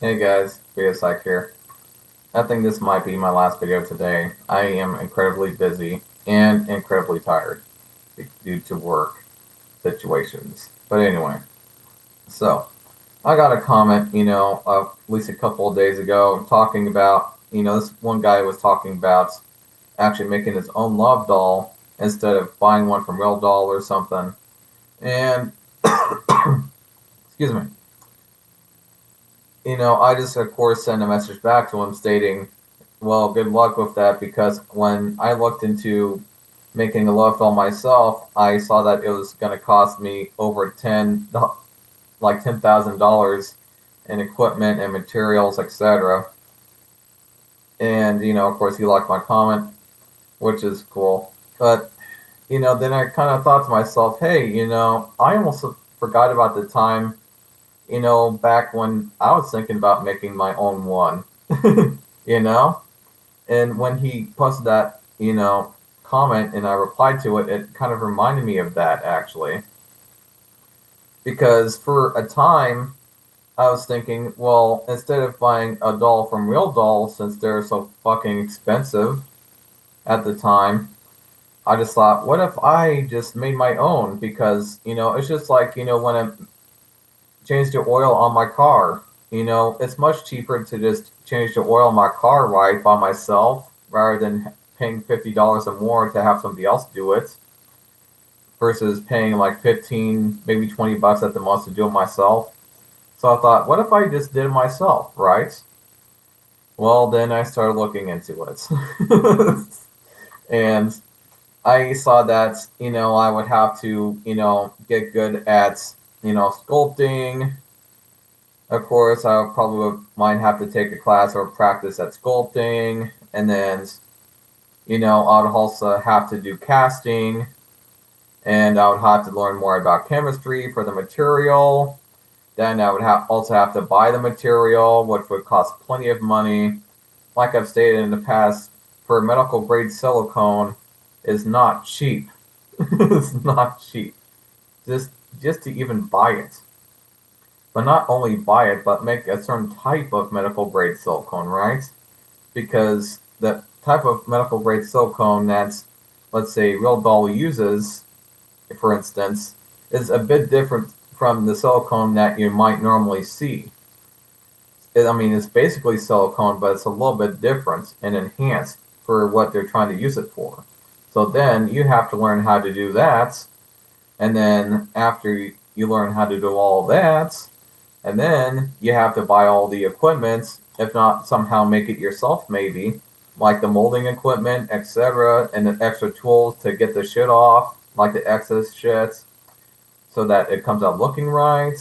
Hey guys, Psych here. I think this might be my last video today. I am incredibly busy and incredibly tired due to work situations. But anyway, so I got a comment, at least a couple of days ago talking about, this one guy was talking about actually making his own love doll instead of buying one from Real Doll or something. And, excuse me, I just, of course, sent a message back to him stating, well, good luck with that, because when I looked into making a love doll myself, I saw that it was going to cost me over $10,000 in equipment and materials, etc. And of course, he liked my comment, which is cool. But then I kind of thought to myself, hey, I almost forgot about the time, back when I was thinking about making my own one. you know And when he posted that, comment and I replied to it, it kind of reminded me of that actually. Because for a time, I was thinking, well, instead of buying a doll from Real Doll, since they're so fucking expensive at the time, I just thought, what if I just made my own? Because, it's just like, when I changed the oil on my car, it's much cheaper to just change the oil on my car right by myself rather than paying $50 or more to have somebody else do it versus paying like 15, maybe $20 at the most to do it myself. So I thought, what if I just did it myself, right? Well, then I started looking into it. And I saw that, I would have to, get good at, sculpting. Of course, I probably might have to take a class or practice at sculpting. And then, I would also have to do casting. And I would have to learn more about chemistry for the material. Then I would also have to buy the material, which would cost plenty of money. Like I've stated in the past, for medical grade silicone is not cheap. It's not cheap. Just just to even buy it. But not only buy it, but make a certain type of medical grade silicone, right? Because the type of medical grade silicone that's, let's say, Real Doll uses, for instance, is a bit different from the silicone that you might normally see. I mean, it's basically silicone, but it's a little bit different and enhanced for what they're trying to use it for. So then you have to learn how to do that. And then after you learn how to do all that, and then you have to buy all the equipment, if not somehow make it yourself, maybe, like the molding equipment, etc., and the extra tools to get the shit off, like the excess shit, so that it comes out looking right,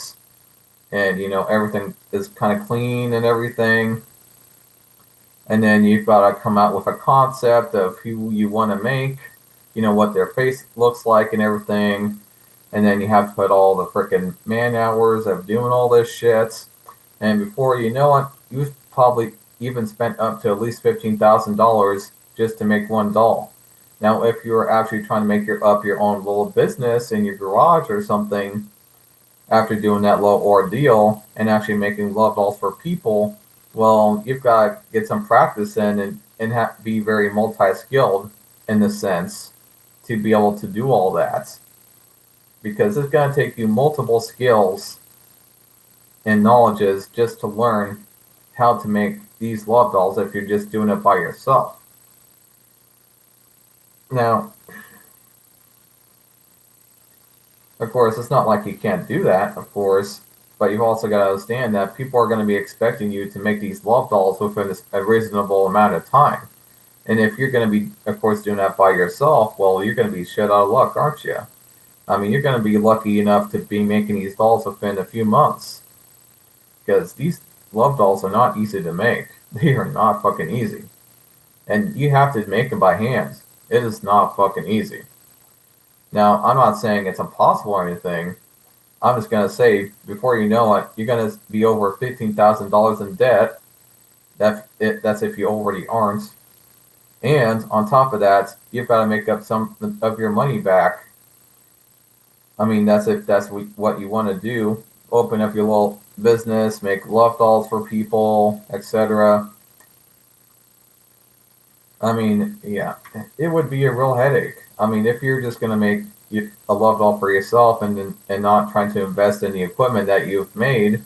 and everything is kind of clean and everything. And then you've got to come out with a concept of who you want to make, what their face looks like and everything. And then you have to put all the freaking man hours of doing all this shit. And before you know it, you've probably even spent up to at least $15,000 just to make one doll. Now, if you're actually trying to make up your own little business in your garage or something, after doing that little ordeal and actually making love dolls for people, well, you've got to get some practice in and have to be very multi-skilled in the sense to be able to do all that. Because it's going to take you multiple skills and knowledges just to learn how to make these love dolls if you're just doing it by yourself. Now, of course, it's not like you can't do that, of course, but you've also got to understand that people are going to be expecting you to make these love dolls within a reasonable amount of time. And if you're going to be, of course, doing that by yourself, well, you're going to be shit out of luck, aren't you? I mean, you're going to be lucky enough to be making these dolls within a few months. Because these love dolls are not easy to make. They are not fucking easy. And you have to make them by hand. It is not fucking easy. Now, I'm not saying it's impossible or anything. I'm just going to say, before you know it, you're going to be over $15,000 in debt. That's if you already aren't. And on top of that, you've got to make up some of your money back. I mean, that's if that's what you want to do. open up your little business, make love dolls for people, etc. I mean, yeah, it would be a real headache. I mean, if you're just gonna make a love doll for yourself and not trying to invest in the equipment that you've made,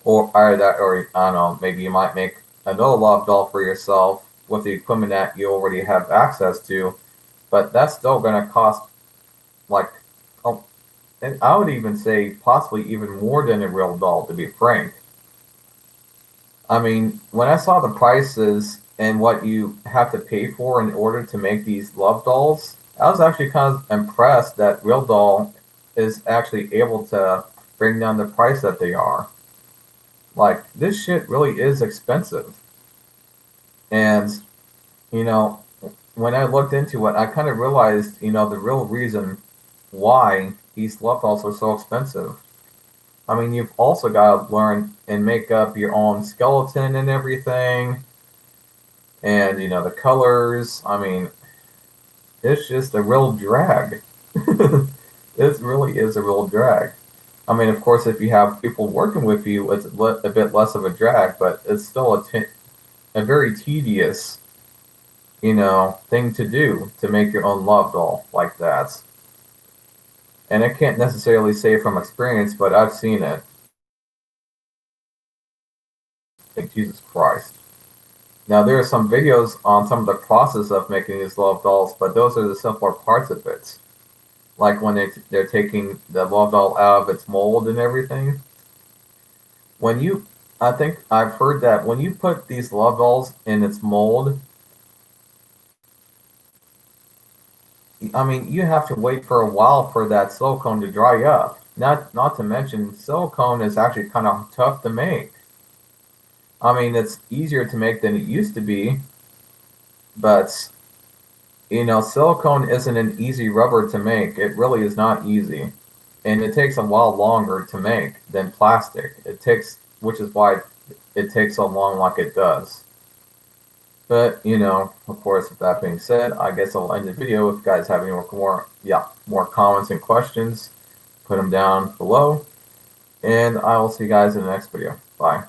or I don't know, maybe you might make another love doll for yourself with the equipment that you already have access to, but that's still gonna cost like, oh, and I would even say possibly even more than a real doll, to be frank. I mean, when I saw the prices and what you have to pay for in order to make these love dolls, I was actually kind of impressed that Real Doll is actually able to bring down the price that they are. Like, this shit really is expensive. And, you know, when I looked into it, I kind of realized, the real reason why these love dolls are so expensive. I mean, you've also got to learn and make up your own skeleton and everything, and the colors. I mean, it's just a real drag. It really is a real drag. I mean, of course, if you have people working with you, it's a bit less of a drag, but it's still a very tedious, thing to do to make your own love doll like that. And I can't necessarily say from experience, but I've seen it. Like, Jesus Christ. Now, there are some videos on some of the process of making these love dolls, but those are the simpler parts of it. Like when they're taking the love doll out of its mold and everything. When you, I think I've heard that when you put these love dolls in its mold, I mean, you have to wait for a while for that silicone to dry up. Not to mention, silicone is actually kind of tough to make. I mean, it's easier to make than it used to be, but silicone isn't an easy rubber to make. It really is not easy. And it takes a while longer to make than plastic. Which is why it takes so long like it does. But, of course, with that being said, I guess I'll end the video. If you guys have any more comments and questions, put them down below. And I will see you guys in the next video. Bye.